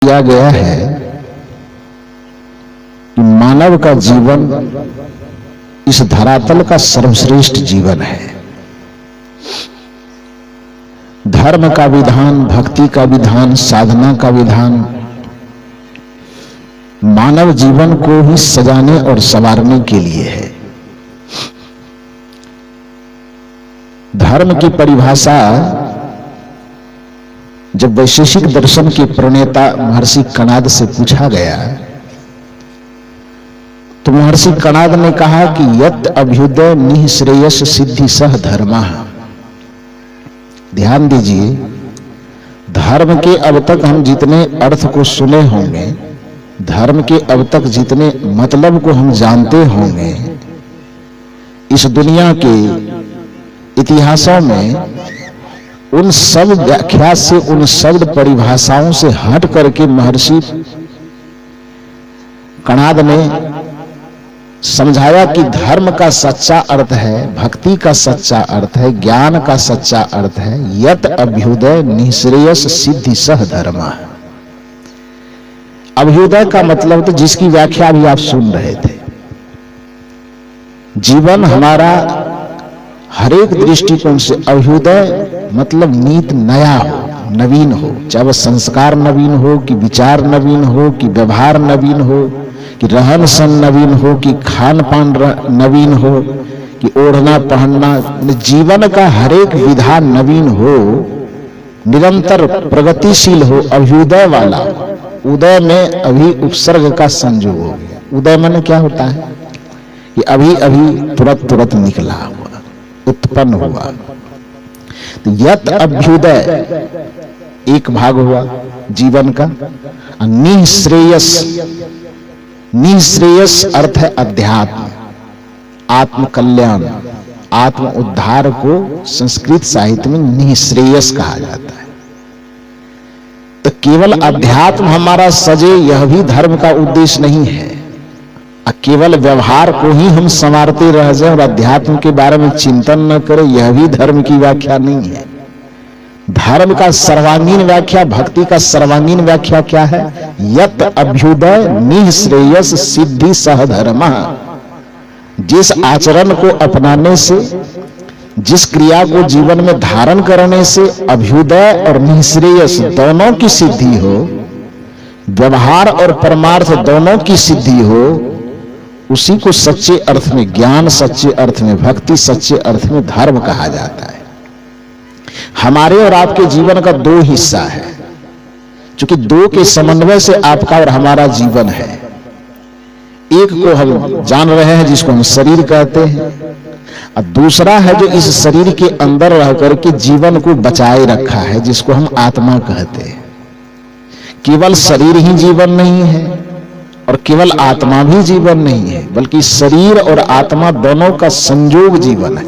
किया गया है कि मानव का जीवन इस धरातल का सर्वश्रेष्ठ जीवन है। धर्म का विधान, भक्ति का विधान, साधना का विधान मानव जीवन को ही सजाने और संवारने के लिए है। धर्म की परिभाषा जब वैशेषिक दर्शन के प्रणेता महर्षि कणाद से पूछा गया तो महर्षि कणाद ने कहा कि यत् अभ्युदय निःश्रेयस सिद्धि सह धर्मः। ध्यान दीजिए, धर्म के अब तक हम जितने अर्थ को सुने होंगे, धर्म के अब तक जितने मतलब को हम जानते होंगे, इस दुनिया के इतिहासों में उन सब व्याख्या से, उन शब्द परिभाषाओं से हट करके महर्षि कणाद ने समझाया कि धर्म का सच्चा अर्थ है, भक्ति का सच्चा अर्थ है, ज्ञान का सच्चा अर्थ है यत् अभ्युदय निःश्रेयस सिद्धि सह धर्मः। अभ्युदय का मतलब तो जिसकी व्याख्या अभी आप सुन रहे थे, जीवन हमारा हर एक दृष्टिकोण से अभ्युदय मतलब नीत नया हो, नवीन हो, चाहे वह संस्कार नवीन हो, कि विचार नवीन हो, कि व्यवहार नवीन हो, कि रहन सहन नवीन हो, कि खान पान नवीन हो, कि ओढ़ना पहनना, जीवन का हर एक विधान नवीन हो, निरंतर प्रगतिशील हो, अभ्युदय वाला। उदय में अभी उपसर्ग का संयोग हो गया। उदय माने क्या होता है कि अभी अभी तुरंत तुरंत निकला हुआ, उत्पन्न हुआ। तो यत् अभ्युदय एक भाग हुआ जीवन का। निःश्रेयस, निःश्रेयस अर्थ है अध्यात्म, आत्म कल्याण, आत्म उद्धार को संस्कृत साहित्य में निःश्रेयस कहा जाता है। तो केवल अध्यात्म हमारा सजे यह भी धर्म का उद्देश्य नहीं है। केवल व्यवहार को ही हम संवारते रह जाए और अध्यात्म के बारे में चिंतन न करें, यह भी धर्म की व्याख्या नहीं है। धर्म का सर्वांगीण व्याख्या, भक्ति का सर्वांगीण व्याख्या क्या है? यत् अभ्युदय निःश्रेयस सिद्धि सह धर्मः। जिस आचरण को अपनाने से, जिस क्रिया को जीवन में धारण करने से अभ्युदय और निःश्रेयस दोनों की सिद्धि हो, व्यवहार और परमार्थ दोनों की सिद्धि हो, उसी को सच्चे अर्थ में ज्ञान, सच्चे अर्थ में भक्ति, सच्चे अर्थ में धर्म कहा जाता है। हमारे और आपके जीवन का दो हिस्सा है, क्योंकि दो के समन्वय से आपका और हमारा जीवन है। एक को हम जान रहे हैं जिसको हम शरीर कहते हैं, और दूसरा है जो इस शरीर के अंदर रह करके जीवन को बचाए रखा है, जिसको हम आत्मा कहते हैं। केवल शरीर ही जीवन नहीं है और केवल आत्मा भी जीवन नहीं है, बल्कि शरीर और आत्मा दोनों का संयोग जीवन है,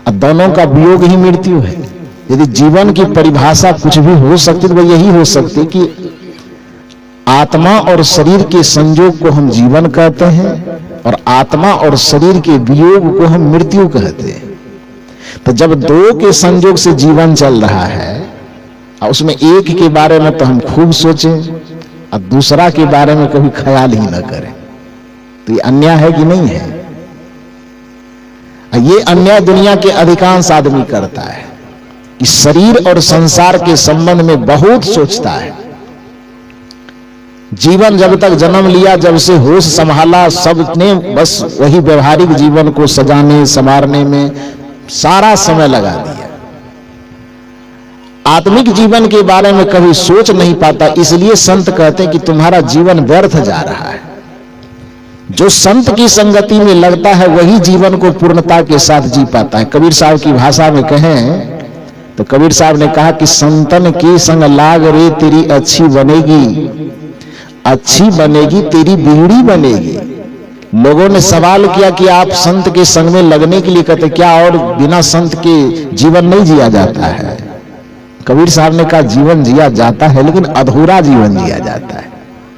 और दोनों का वियोग ही मृत्यु है। यदि जीवन की परिभाषा कुछ भी हो सकती तो वह यही हो सकती कि आत्मा और शरीर के संयोग को हम जीवन कहते हैं और आत्मा और शरीर के वियोग को हम मृत्यु कहते हैं। तो जब दो के संयोग से जीवन चल रहा है और उसमें एक के बारे में तो हम खूब सोचें और दूसरा के बारे में कभी ख्याल ही न करें, तो ये अन्याय है कि नहीं है? ये अन्याय दुनिया के अधिकांश आदमी करता है कि शरीर और संसार के संबंध में बहुत सोचता है। जीवन जब तक जन्म लिया, जब से होश संभाला, सबने बस वही व्यवहारिक जीवन को सजाने संवारने में सारा समय लगा दिया। आत्मिक जीवन के बारे में कभी सोच नहीं पाता। इसलिए संत कहते हैं कि तुम्हारा जीवन व्यर्थ जा रहा है। जो संत की संगति में लगता है वही जीवन को पूर्णता के साथ जी पाता है। कबीर साहब की भाषा में कहें तो कबीर साहब ने कहा कि संतन के संग लाग रे तेरी अच्छी बनेगी, अच्छी बनेगी तेरी बिगड़ी बनेगी। लोगों ने सवाल किया कि आप संत के संग में लगने के लिए कहते क्या और बिना संत के जीवन नहीं जिया जाता है? कबीर साहब ने कहा जीवन जिया जाता है, लेकिन अधूरा जीवन जिया जाता है।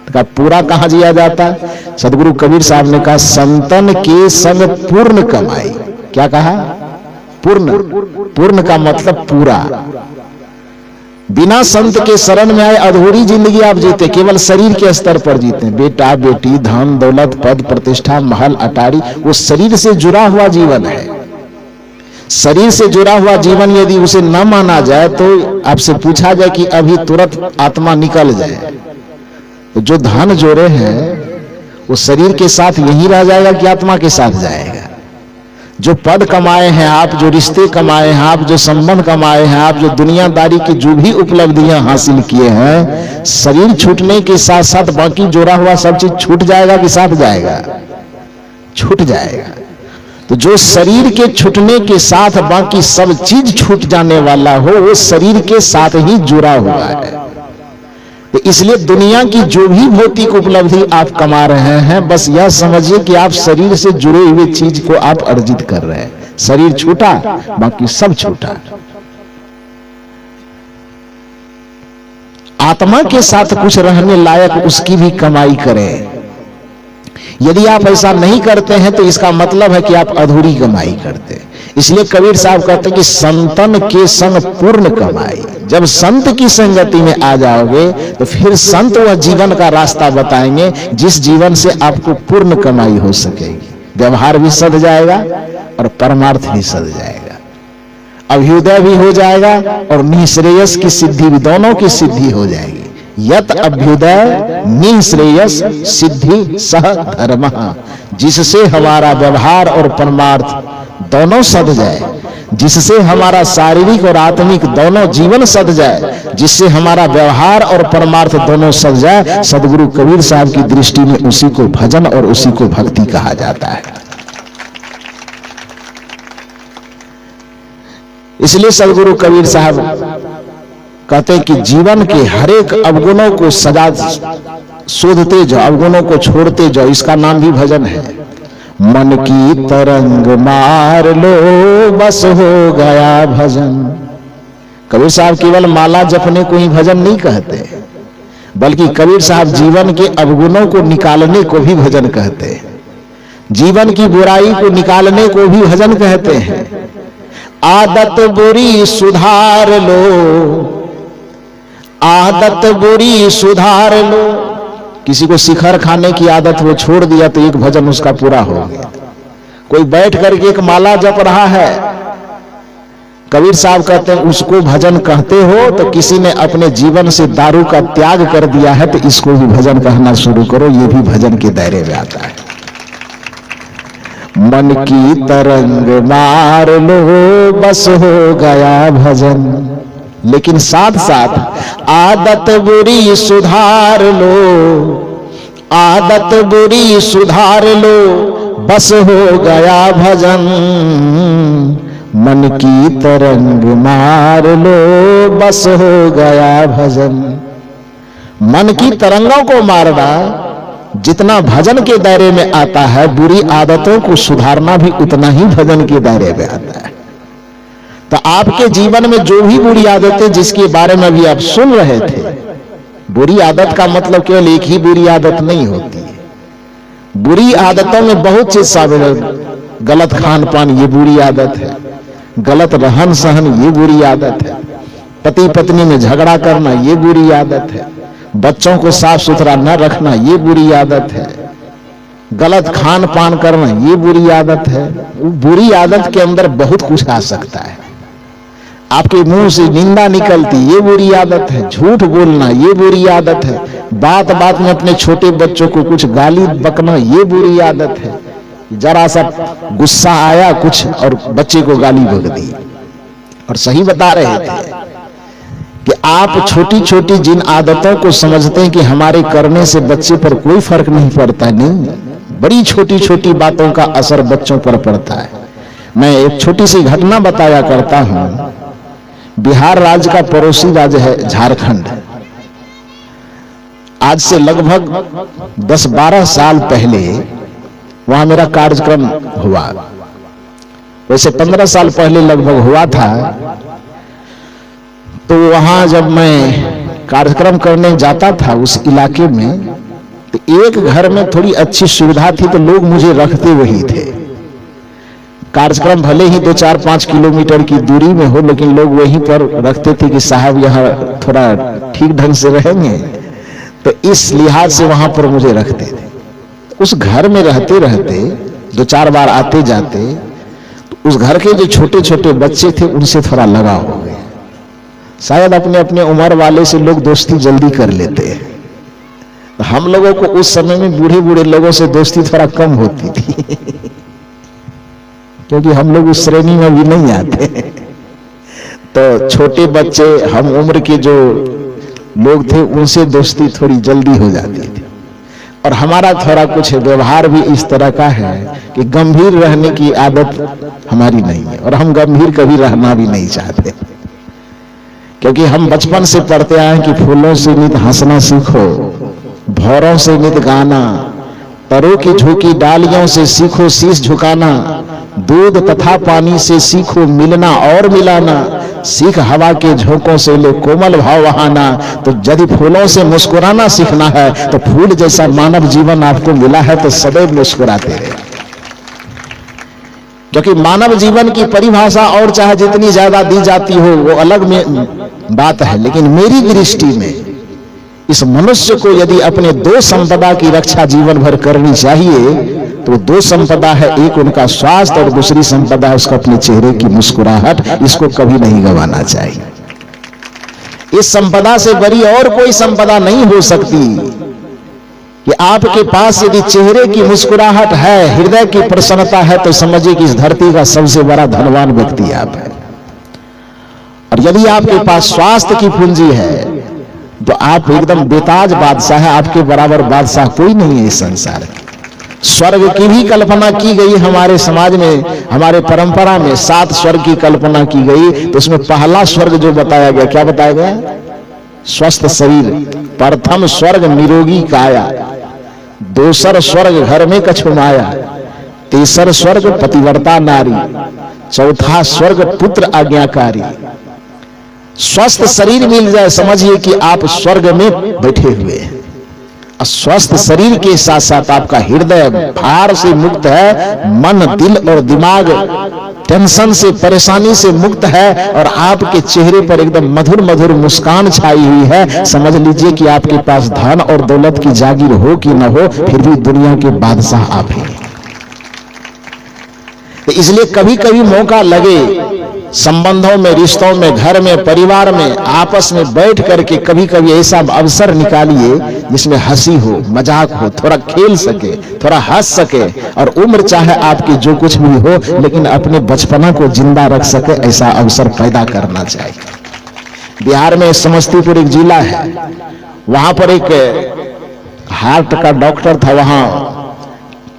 तो कहा पूरा कहां जिया जाता है? सदगुरु कबीर साहब ने कहा संतन के संग पूर्ण कमाई। क्या कहा? पूर्ण। पूर्ण का मतलब पूरा। बिना संत के शरण में आए अधूरी जिंदगी आप जीते, केवल शरीर के स्तर पर जीते। बेटा बेटी, धन दौलत, पद प्रतिष्ठा, महल अटारी, वो शरीर से जुड़ा हुआ जीवन है। शरीर से जुड़ा हुआ जीवन यदि उसे न माना जाए तो आपसे पूछा जाए कि अभी तुरंत आत्मा निकल जाए, तो जो धन जोड़े हैं वो शरीर के साथ यही रह जाएगा कि आत्मा के साथ जाएगा। जो पद कमाए हैं आप, जो रिश्ते कमाए हैं आप, जो संबंध कमाए हैं आप, जो दुनियादारी की जो भी उपलब्धियां हासिल किए हैं, शरीर छूटने के साथ साथ बाकी जोड़ा हुआ सब चीज छूट जाएगा कि साथ जाएगा? छूट जाएगा। तो जो शरीर के छूटने के साथ बाकी सब चीज छूट जाने वाला हो, वो शरीर के साथ ही जुड़ा हुआ है। तो इसलिए दुनिया की जो भी भौतिक उपलब्धि आप कमा रहे हैं, बस यह समझिए कि आप शरीर से जुड़े हुए चीज को आप अर्जित कर रहे हैं। शरीर छूटा, बाकी सब छूटा। आत्मा के साथ कुछ रहने लायक उसकी भी कमाई करें। यदि आप ऐसा नहीं करते हैं तो इसका मतलब है कि आप अधूरी कमाई करते हैं। इसलिए कबीर साहब कहते हैं कि संतन के संग पूर्ण कमाई। जब संत की संगति में आ जाओगे तो फिर संत वह जीवन का रास्ता बताएंगे जिस जीवन से आपको पूर्ण कमाई हो सकेगी। व्यवहार भी सध जाएगा और परमार्थ भी सध जाएगा, अभ्युदय भी हो जाएगा और निःश्रेयस की सिद्धि भी, दोनों की सिद्धि हो जाएगी। यत अभ्युदय निःश्रेयस सिद्धि सह धर्म, जिससे हमारा व्यवहार और परमार्थ दोनों सध जाए, जिससे हमारा शारीरिक और आत्मिक दोनों जीवन सध जाए, जिससे हमारा व्यवहार और परमार्थ दोनों सध जाए। सदगुरु कबीर साहब की दृष्टि में उसी को भजन और उसी को भक्ति कहा जाता है। इसलिए सदगुरु कबीर साहब कहते हैं कि जीवन के हरेक अवगुणों को सजा शोधते जाओ, अवगुणों को छोड़ते जाओ। इसका नाम भी भजन है। मन की तरंग मार लो बस हो गया भजन। कबीर साहब केवल माला जपने को ही भजन नहीं कहते, बल्कि कबीर साहब जीवन के अवगुणों को निकालने को भी भजन कहते हैं। जीवन की बुराई को निकालने को भी भजन कहते हैं। आदत बुरी सुधार लो, आदत बुरी सुधार लो। किसी को शिखर खाने की आदत वो छोड़ दिया तो एक भजन उसका पूरा हो गया। कोई बैठ करके एक माला जप रहा है, कबीर साहब कहते हैं उसको भजन कहते हो तो किसी ने अपने जीवन से दारू का त्याग कर दिया है, तो इसको भी भजन कहना शुरू करो, ये भी भजन के दायरे में आता है। मन की तरंग मार लो बस हो गया भजन। लेकिन साथ साथ आदत बुरी सुधार लो, आदत बुरी सुधार लो बस हो गया भजन। मन की तरंग मार लो बस हो गया भजन। मन की तरंगों को मारना जितना भजन के दायरे में आता है, बुरी आदतों को सुधारना भी उतना ही भजन के दायरे में आता है। तो आपके जीवन में जो भी बुरी आदतें जिसके बारे में भी आप सुन रहे थे, बुरी आदत का मतलब केवल एक ही बुरी आदत नहीं होती है। बुरी आदतों में बहुत चीज शामिल है। गलत खान पान ये बुरी आदत है, गलत रहन सहन ये बुरी आदत है, पति पत्नी में झगड़ा करना ये बुरी आदत है, बच्चों को साफ सुथरा न रखना ये बुरी आदत है, गलत खान पान करना ये बुरी आदत है। बुरी आदत के अंदर बहुत कुछ आ सकता है। आपके मुंह से निंदा निकलती ये बुरी आदत है, झूठ बोलना ये बुरी आदत है, बात बात में अपने छोटे बच्चों को कुछ गाली बकना ये बुरी आदत है। जरा सा गुस्सा आया कुछ और बच्चे को गाली बक दी। और सही बता रहे थे कि आप छोटी छोटी जिन आदतों को समझते हैं कि हमारे करने से बच्चे पर कोई फर्क नहीं पड़ता, नहीं, बड़ी छोटी छोटी बातों का असर बच्चों पर पड़ता है। मैं एक छोटी सी घटना बताया करता हूं। बिहार राज्य का पड़ोसी राज्य है झारखंड। आज से लगभग 10-12 साल पहले वहां मेरा कार्यक्रम हुआ। वैसे 15 साल पहले लगभग हुआ था। तो वहां जब मैं कार्यक्रम करने जाता था उस इलाके में, तो एक घर में थोड़ी अच्छी सुविधा थी तो लोग मुझे रखते वही थे। कार्यक्रम भले ही 2-4-5 किलोमीटर की दूरी में हो, लेकिन लोग वहीं पर रखते थे कि साहब यहाँ थोड़ा ठीक ढंग से रहेंगे, तो इस लिहाज से वहां पर मुझे रखते थे। उस घर में रहते रहते 2-4 बार आते जाते, तो उस घर के जो छोटे छोटे बच्चे थे उनसे थोड़ा लगाव हो गया। शायद अपने अपने उम्र वाले से लोग दोस्ती जल्दी कर लेते हैं, तो हम लोगों को उस समय में बूढ़े बूढ़े लोगों से दोस्ती थोड़ा कम होती थी क्योंकि हम लोग उस श्रेणी में भी नहीं आते। तो छोटे बच्चे, हम उम्र के जो लोग थे, उनसे दोस्ती थोड़ी जल्दी हो जाती थी। और हमारा थोड़ा कुछ व्यवहार भी इस तरह का है कि गंभीर रहने की आदत हमारी नहीं है, और हम गंभीर कभी रहना भी नहीं चाहते, क्योंकि हम बचपन से पढ़ते आए कि फूलों से नित हंसना सीखो, भौरों से नित गाना, परों की झुकी डालियों से सीखो शीश झुकाना, दूध तथा पानी से सीखो मिलना और मिलाना, सीख हवा के झोंकों से ले कोमल भाव वहाना। तो यदि फूलों से मुस्कुराना सीखना है तो फूल जैसा मानव जीवन आपको मिला है तो सदैव मुस्कुराते रहे, क्योंकि मानव जीवन की परिभाषा और चाहे जितनी ज्यादा दी जाती हो वो अलग में बात है, लेकिन मेरी दृष्टि में इस मनुष्य को यदि अपने 2 संपदा की रक्षा जीवन भर करनी चाहिए तो 2 संपदा है, एक उनका स्वास्थ्य और दूसरी संपदा है उसको अपने चेहरे की मुस्कुराहट। इसको कभी नहीं गंवाना चाहिए। इस संपदा से बड़ी और कोई संपदा नहीं हो सकती कि आपके पास यदि चेहरे की मुस्कुराहट है, हृदय की प्रसन्नता है, तो समझिए कि इस धरती का सबसे बड़ा धनवान व्यक्ति आप है। और यदि आपके पास स्वास्थ्य की पूंजी है तो आप एकदम बेताज बादशाह है, आपके बराबर बादशाह कोई नहीं है इस संसार में। स्वर्ग की भी कल्पना की गई हमारे समाज में, हमारे परंपरा में 7 स्वर्ग की कल्पना की गई, तो उसमें पहला स्वर्ग जो बताया गया, क्या बताया गया? स्वस्थ शरीर। प्रथम स्वर्ग निरोगी काया, दूसर स्वर्ग घर में कछु माया, तीसर स्वर्ग पतिव्रता नारी, चौथा स्वर्ग पुत्र आज्ञाकारी। स्वस्थ शरीर मिल जाए, समझिए कि आप स्वर्ग में बैठे हुए हैं। स्वस्थ शरीर के साथ साथ आपका हृदय भार से मुक्त है, मन दिल और दिमाग टेंशन से परेशानी से मुक्त है, और आपके चेहरे पर एकदम मधुर मधुर मुस्कान छाई हुई है। समझ लीजिए कि आपके पास धन और दौलत की जागीर हो कि न हो, फिर भी दुनिया के बादशाह आप हैं। तो इसलिए कभी कभी मौका लगे संबंधों में, रिश्तों में, घर में, परिवार में, आपस में बैठ करके कभी कभी ऐसा अवसर निकालिए जिसमें हंसी हो, मजाक हो, थोड़ा खेल सके, थोड़ा हंस सके, और उम्र चाहे आपकी जो कुछ भी हो, लेकिन अपने बचपना को जिंदा रख सके, ऐसा अवसर पैदा करना चाहिए। बिहार में समस्तीपुर एक जिला है, वहां पर एक हार्ट का डॉक्टर था। वहां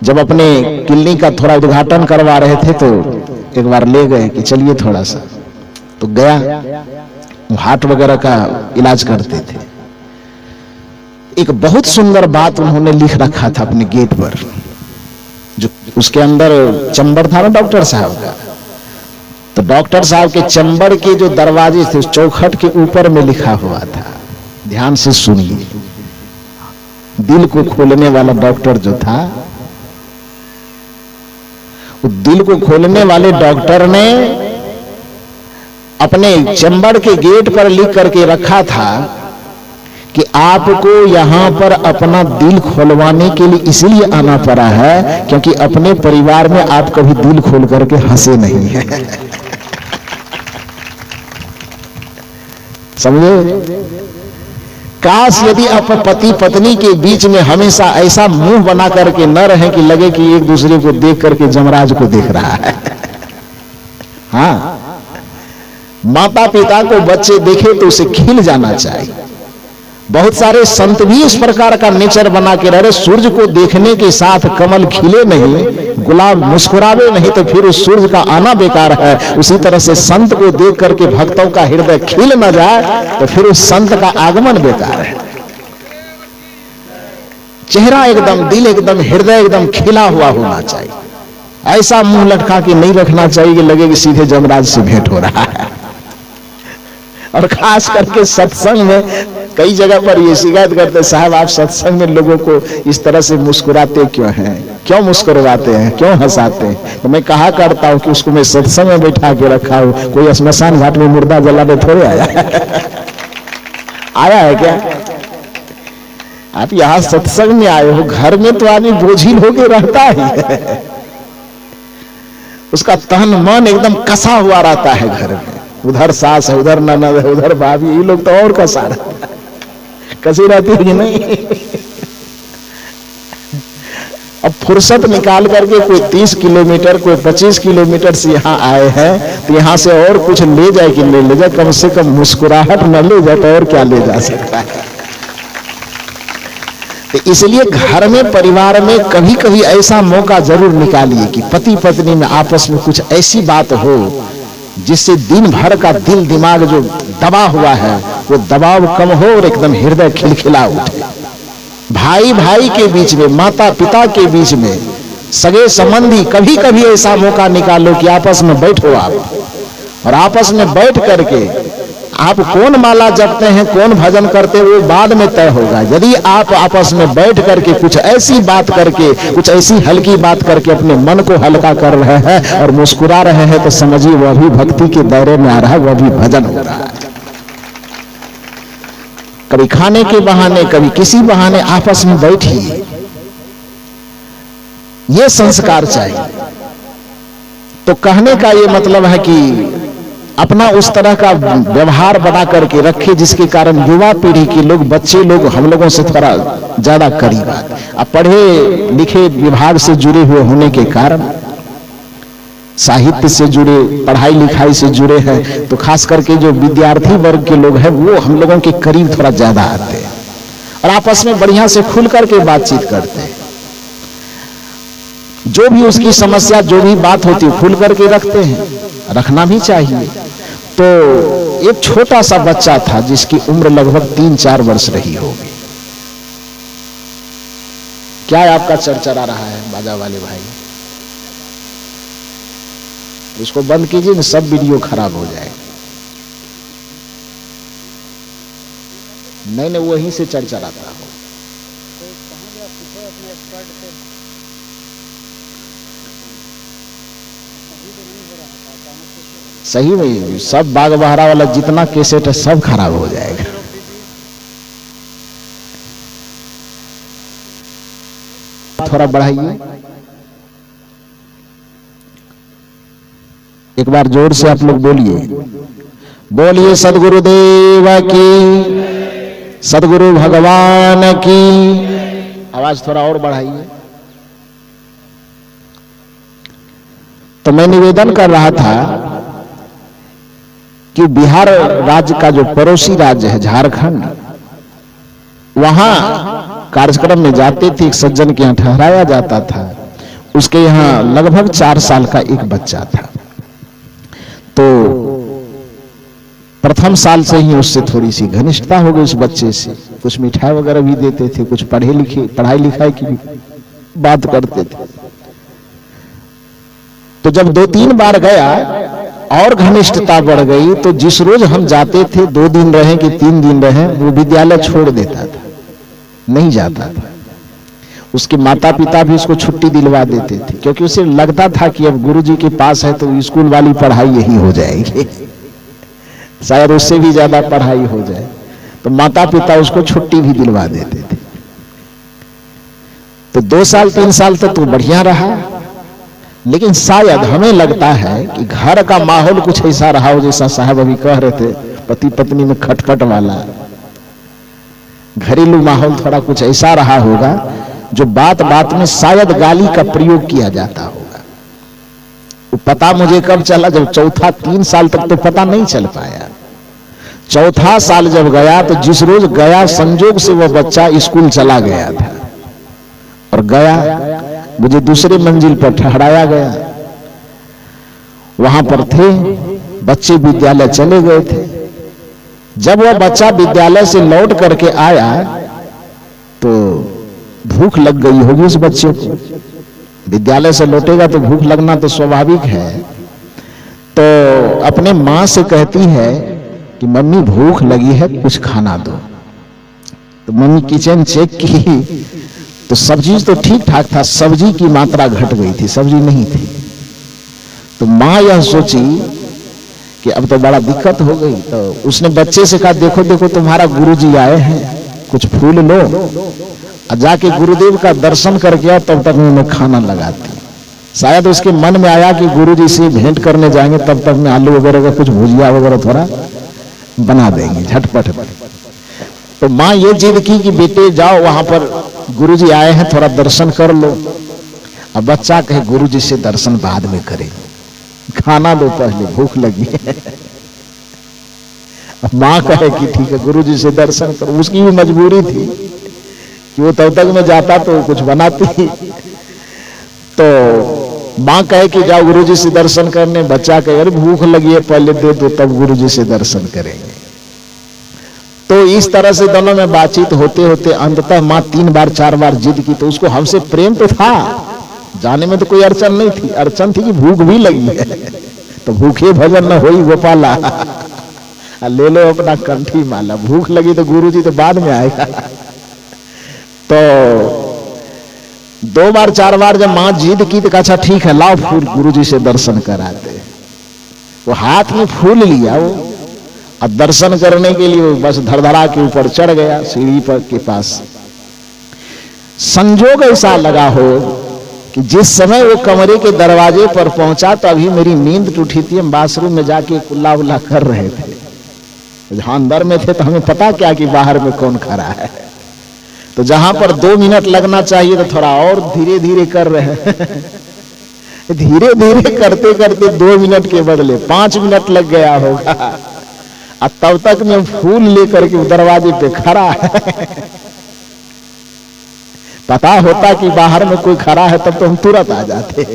जब अपने क्लिनिक का थोड़ा उद्घाटन करवा रहे थे तो एक बार ले गए कि चलिए थोड़ा सा, तो गया, हार्ट वगैरह का इलाज करते थे। एक बहुत सुंदर बात उन्होंने लिख रखा था अपने गेट पर, जो उसके अंदर चैम्बर था ना डॉक्टर साहब का, तो डॉक्टर साहब के चैम्बर के जो दरवाजे थे उस चौखट के ऊपर में लिखा हुआ था, ध्यान से सुनिए। दिल को खोलने वाला डॉक्टर जो था, दिल को खोलने वाले डॉक्टर ने अपने चैम्बर के गेट पर लिख करके रखा था कि आपको यहां पर अपना दिल खोलवाने के लिए इसलिए आना पड़ा है क्योंकि अपने परिवार में आप कभी दिल खोल करके हंसे नहीं है। समझे? काश यदि आप पति पत्नी के बीच में हमेशा ऐसा मुंह बना करके न रहे कि लगे कि एक दूसरे को देख करके जमराज को देख रहा है। हाँ, माता पिता को बच्चे देखे तो उसे खिल जाना चाहिए। बहुत सारे संत भी इस प्रकार का नेचर बना के रहे, सूरज को देखने के साथ कमल खिले नहीं, गुलाब मुस्कुरावे नहीं, तो फिर उस सूरज का आना बेकार है। उसी तरह से संत को देख करके भक्तों का हृदय खिल न जाए तो फिर उस संत का आगमन बेकार है। चेहरा एकदम, दिल एकदम, हृदय एकदम खिला हुआ होना चाहिए। ऐसा मुंह लटका के नहीं रखना चाहिए कि लगे कि सीधे जमराज से भेंट हो रहा है। और खास करके सत्संग में कई जगह पर ये शिकायत करते, साहब आप सत्संग में लोगों को इस तरह से मुस्कुराते क्यों हैं, क्यों मुस्कुराते हैं, क्यों हंसाते हैं? तो मैं कहा करता हूं कि उसको मैं सत्संग में बैठा के रखा हूं, कोई श्मशान घाट में मुर्दा जलाने थोड़े आया आया है क्या? आप यहां सत्संग में आए हो, घर में तो आदमी बोझिल होके रहता ही उसका तन मन एकदम कसा हुआ रहता है घर में, उधर सास है, उधर ननद है, उधर भाभी, ये लोग तो और कसा रहता है, कसी रहती है कि नहीं? अब फुर्सत निकाल करके कोई 30 किलोमीटर, कोई 25 किलोमीटर से यहाँ आए हैं, तो यहाँ से और कुछ ले जाए कि नहीं ले जाए, कम से कम मुस्कुराहट न ले जाए तो और क्या ले जा सकता है? तो इसलिए घर में, परिवार में कभी कभी ऐसा मौका जरूर निकालिए कि पति पत्नी में आपस में कुछ ऐसी बात हो जिससे दिन भर का दिल दिमाग जो दबा हुआ है वो दबाव कम हो और एकदम हृदय खिलखिला उठे। भाई भाई के बीच में, माता पिता के बीच में, सगे संबंधी, कभी कभी ऐसा मौका निकालो कि आपस में बैठो आप, और आपस में बैठ करके आप कौन माला जपते हैं, कौन भजन करते हैं, वो बाद में तय होगा। यदि आप आपस में बैठ करके कुछ ऐसी बात करके, कुछ ऐसी हल्की बात करके अपने मन को हल्का कर रहे हैं और मुस्कुरा रहे हैं, तो समझिए वह भी भक्ति के दायरे में आ रहा है, वह भी भजन हो रहा है। कभी खाने के बहाने, कभी किसी बहाने आपस में बैठिए, ये संस्कार चाहिए। तो कहने का ये मतलब है कि अपना उस तरह का व्यवहार बना करके रखे जिसके कारण युवा पीढ़ी के लोग, बच्चे लोग हम लोगों से थोड़ा ज्यादा करीब आते। अब पढ़े लिखे विभाग से जुड़े हुए होने के कारण, साहित्य से जुड़े, पढ़ाई लिखाई से जुड़े हैं, तो खास करके जो विद्यार्थी वर्ग के लोग हैं वो हम लोगों के करीब थोड़ा ज्यादा आते हैं और आपस में बढ़िया से खुल करके बातचीत करते हैं। जो भी उसकी समस्या, जो भी बात होती है, खुल करके रखते हैं, रखना भी चाहिए। तो एक छोटा सा बच्चा था जिसकी उम्र लगभग 3-4 वर्ष रही होगी। क्या आपका चरचरा रहा है बाजा वाले भाई? इसको बंद कीजिए, सब वीडियो खराब हो जाएगा। नहीं नहीं, वहीं से चरचराता हो। सही में सब बाग बहरा वाला जितना कैसेट है सब खराब हो जाएगा। थोड़ा बढ़ाइए, एक बार जोर से आप लोग बोलिए, बोलिए सदगुरुदेव की, सदगुरु भगवान की। आवाज थोड़ा और बढ़ाइए। तो मैं निवेदन कर रहा था कि बिहार राज्य का जो पड़ोसी राज्य है झारखंड, वहां कार्यक्रम में जाते थे, एक सज्जन के यहाँ ठहराया जाता था। उसके यहाँ लगभग 4 साल का एक बच्चा था। तो प्रथम साल से ही उससे थोड़ी सी घनिष्ठता हो गई उस बच्चे से। कुछ मिठाई वगैरह भी देते थे, कुछ पढ़ाई लिखाई की भी बात करते थे। तो जब 2-3 बार गया और घनिष्ठता बढ़ गई। तो जिस रोज हम जाते थे, 2 दिन रहे कि 3 दिन रहे, वो विद्यालय छोड़ देता था, नहीं जाता था। उसके माता पिता भी उसको छुट्टी दिलवा देते थे, क्योंकि उसे लगता था कि अब गुरुजी के पास है तो स्कूल वाली पढ़ाई यही हो जाएगी, शायद उससे भी ज्यादा पढ़ाई हो जाए। तो माता पिता उसको छुट्टी भी दिलवा देते थे। तो 2 साल 3 साल तक तो बढ़िया रहा। लेकिन शायद हमें लगता है कि घर का माहौल कुछ ऐसा रहा हो, जैसा साहब अभी कह रहे थे, पति पत्नी में खटपट वाला घरेलू माहौल थोड़ा कुछ ऐसा रहा होगा जो बात बात में शायद गाली का प्रयोग किया जाता होगा। वो पता मुझे कब चला, जब चौथा 3 साल तक तो पता नहीं चल पाया। चौथा साल जब गया तो जिस रोज गया, संजोग से वह बच्चा स्कूल चला गया था और गया, मुझे दूसरे मंजिल पर ठहराया गया। वहां पर थे बच्चे, विद्यालय चले गए थे। जब वह बच्चा विद्यालय से लौट करके आया तो भूख लग गई होगी उस बच्चे को। विद्यालय से लौटेगा तो भूख लगना तो स्वाभाविक है। तो अपने मां से कहती है कि मम्मी भूख लगी है, कुछ खाना दो। तो मम्मी किचन चेक की तो सब्जी तो ठीक ठाक था, सब्जी की मात्रा घट गई थी, सब्जी नहीं थी। तो माँ यह सोची कि अब तो बड़ा दिक्कत हो गई। तो उसने बच्चे से कहा, देखो देखो तुम्हारा गुरुजी आए हैं, कुछ फूल लो और जाके गुरुदेव का दर्शन करके आओ, तब तक मैं खाना लगाती। शायद उसके मन में आया कि गुरुजी से भेंट करने जाएंगे, तब तक मैं आलू वगैरह का कुछ भुजिया वगैरह थोड़ा बना देंगे झटपट। तो माँ ये जिद की कि बेटे जाओ, वहां पर गुरुजी आए हैं, थोड़ा दर्शन कर लो। अब बच्चा कहे गुरुजी से दर्शन बाद में करें, खाना दो पहले, भूख लगी है। अब माँ कहे कि ठीक है गुरुजी से दर्शन करो। उसकी भी मजबूरी थी कि वो तब तक में जाता तो कुछ बनाती। तो माँ कहे कि जाओ गुरुजी से दर्शन करने। बच्चा कहे अरे भूख लगी है, पहले दे दो तब गुरुजी से दर्शन करेंगे। तो इस तरह से दोनों में बातचीत होते होते अंततः माँ 3 बार 4 बार जिद की। तो उसको हमसे प्रेम तो था, जाने में तो कोई अड़चन नहीं थी, अड़चन थी कि भूख भी लगी है। तो भूखे भजन न होई गोपाला, ले लो अपना कंठी माला। भूख लगी तो गुरुजी तो बाद में आएगा। तो 2 बार 4 बार जब माँ जिद की तो कहा अच्छा ठीक है लाओ फूल, गुरुजी से दर्शन कराते। वो हाथ में फूल लिया, वो अब दर्शन करने के लिए बस धड़धड़ा के ऊपर चढ़ गया सीढ़ी पर के पास। संजोग ऐसा लगा हो कि जिस समय वो कमरे के दरवाजे पर पहुंचा तो अभी मेरी नींद टूटी थी, हम बाथरूम में जाके कुल्ला उल्ला कर रहे थे। जहां अंदर में थे तो हमें पता क्या कि बाहर में कौन खड़ा है। तो जहां पर 2 मिनट लगना चाहिए तो थोड़ा और धीरे धीरे कर रहे हैं। धीरे धीरे करते करते 2 मिनट के बदले 5 मिनट लग गया होगा। और तब तक मैं फूल लेकर के दरवाजे पे खड़ा है। पता होता कि बाहर में कोई खड़ा है तब तो हम तुरंत आ जाते,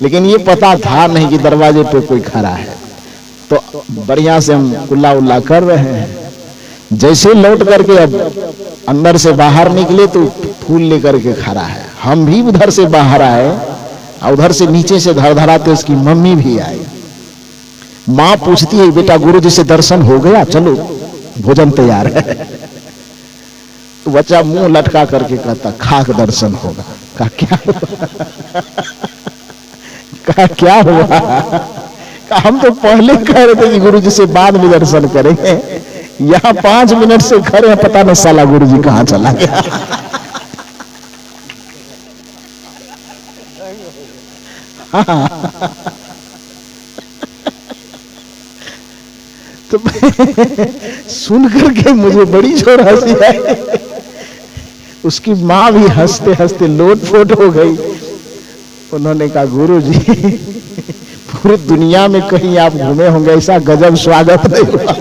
लेकिन ये पता था नहीं कि दरवाजे पे कोई खड़ा है। तो बढ़िया से हम कुल्ला उल्ला कर रहे हैं। जैसे लौट करके अब अंदर से बाहर निकले तो फूल लेकर के खड़ा है। हम भी उधर से बाहर आए और उधर से नीचे से धड़धड़ाते उसकी मम्मी भी आई। माँ पूछती है बेटा गुरुजी से दर्शन हो गया, चलो भोजन तैयार है। तो बच्चा मुंह लटका करके कहता खाक दर्शन होगा। कहा क्या हुआ? कहा क्या हुआ? कहा हम तो पहले कह रहे थे कि गुरुजी से बाद में दर्शन करेंगे, यहाँ 5 मिनट से खड़े हैं, पता नहीं साला गुरुजी कहाँ चला गया। तो सुन करके मुझे बड़ी जोर हंसी आई। उसकी माँ भी हंसते हंसते लोटपोट हो गई। उन्होंने कहा गुरुजी पूरी दुनिया में कहीं आप घूमे होंगे ऐसा गजब स्वागत नहीं हुआ,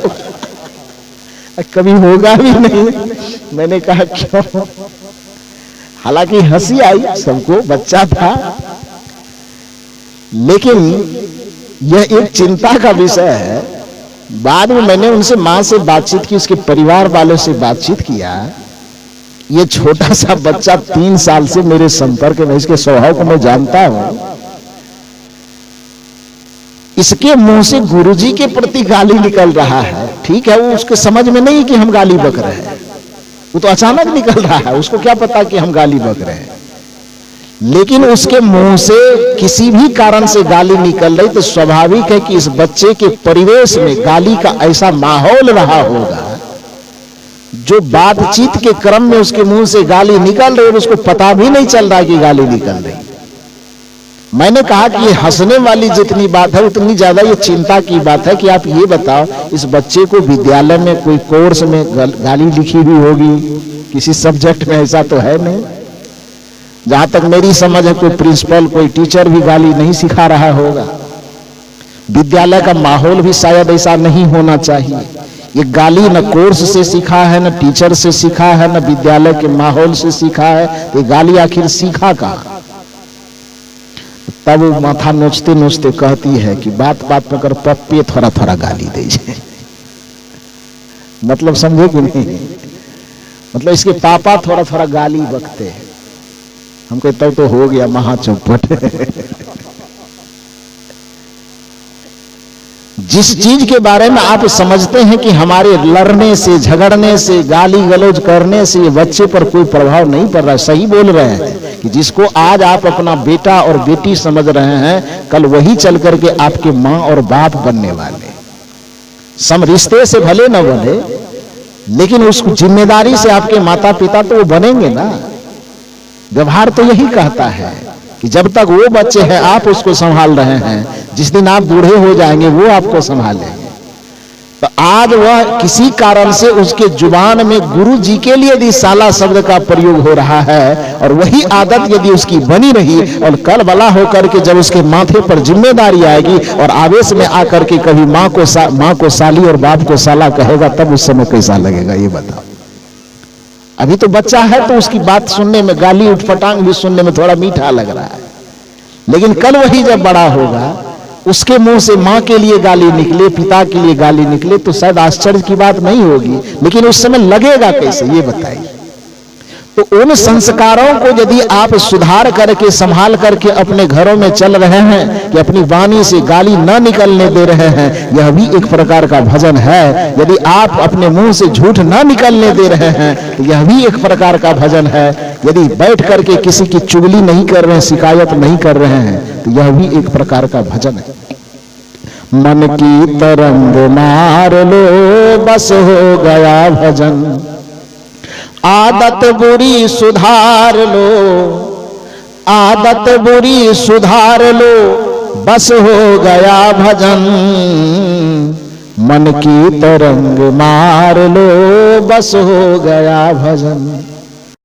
कभी होगा भी नहीं। मैंने कहा क्यों? हालांकि हंसी आई सबको, बच्चा था, लेकिन यह एक चिंता का विषय है। बाद में मैंने उनसे मां से बातचीत की, उसके परिवार वालों से बातचीत किया। ये छोटा सा बच्चा 3 साल से मेरे संपर्क में, इसके स्वभाव को मैं जानता हूं। इसके मुंह से गुरुजी के प्रति गाली निकल रहा है। ठीक है, वो उसके समझ में नहीं कि हम गाली बक रहे हैं, वो तो अचानक निकल रहा है, उसको क्या पता कि हम गाली बक रहे हैं। लेकिन उसके मुंह से किसी भी कारण से गाली निकल रही तो स्वाभाविक है कि इस बच्चे के परिवेश में गाली का ऐसा माहौल रहा होगा जो बातचीत के क्रम में उसके मुंह से गाली निकल रही है, उसको पता भी नहीं चल रहा कि गाली निकल रही। मैंने कहा कि ये हंसने वाली जितनी बात है उतनी ज्यादा ये चिंता की बात है कि आप ये बताओ इस बच्चे को विद्यालय में कोई कोर्स में गाली लिखी हुई होगी, किसी सब्जेक्ट में, ऐसा तो है नहीं। जहां तक मेरी समझ है कोई प्रिंसिपल कोई टीचर भी गाली नहीं सिखा रहा होगा। विद्यालय का माहौल भी शायद ऐसा नहीं होना चाहिए। ये गाली न कोर्स से सीखा है, न टीचर से सीखा है, न विद्यालय के माहौल से सीखा है। ये गाली आखिर सीखा कहां? तब वो माथा नोचते नोचते कहती है कि बात बात में कर पप्पे थोड़ा थोड़ा गाली दीजिए। मतलब समझे कि नहीं? मतलब इसके पापा थोड़ा थोड़ा गाली बकते हैं। हमको तब तो हो गया महा चौपट। जिस चीज के बारे में आप समझते हैं कि हमारे लड़ने से, झगड़ने से, गाली गलौज करने से ये बच्चे पर कोई प्रभाव नहीं पड़ रहा, सही बोल रहे हैं कि जिसको आज आप अपना बेटा और बेटी समझ रहे हैं, कल वही चल करके आपके माँ और बाप बनने वाले। सम रिश्ते से भले न बने, लेकिन उस जिम्मेदारी से आपके माता पिता तो वो बनेंगे ना। व्यवहार तो यही कहता है कि जब तक वो बच्चे हैं आप उसको संभाल रहे हैं, जिस दिन आप बूढ़े हो जाएंगे वो आपको संभालेंगे। तो आज वह किसी कारण से उसके जुबान में गुरु जी के लिए यदि साला शब्द का प्रयोग हो रहा है, और वही आदत यदि उसकी बनी रही, और कल बड़ा होकर के जब उसके माथे पर जिम्मेदारी आएगी और आवेश में आकर के कभी माँ को साली और बाप को साला कहेगा, तब उस समय कैसा लगेगा ये बताओ। अभी तो बच्चा है तो उसकी बात सुनने में, गाली उठपटांग भी सुनने में थोड़ा मीठा लग रहा है, लेकिन कल वही जब बड़ा होगा, उसके मुंह से माँ के लिए गाली निकले, पिता के लिए गाली निकले, तो शायद आश्चर्य की बात नहीं होगी, लेकिन उस समय लगेगा कैसे ये बताइए। तो उन संस्कारों को यदि आप सुधार करके, संभाल करके अपने घरों में चल रहे हैं कि अपनी वाणी से गाली न निकलने दे रहे हैं, यह भी एक प्रकार का भजन है। यदि आप अपने मुंह से झूठ न निकलने दे रहे हैं, तो यह भी एक प्रकार का भजन है। यदि बैठ करके किसी की चुगली नहीं कर रहे हैं, शिकायत नहीं कर रहे हैं, तो यह भी एक प्रकार का भजन है। मन की तरंग मार लो बस हो गया भजन, आदत बुरी सुधार लो, आदत बुरी सुधार लो, बस हो गया भजन। मन की तरंग मार लो, बस हो गया भजन।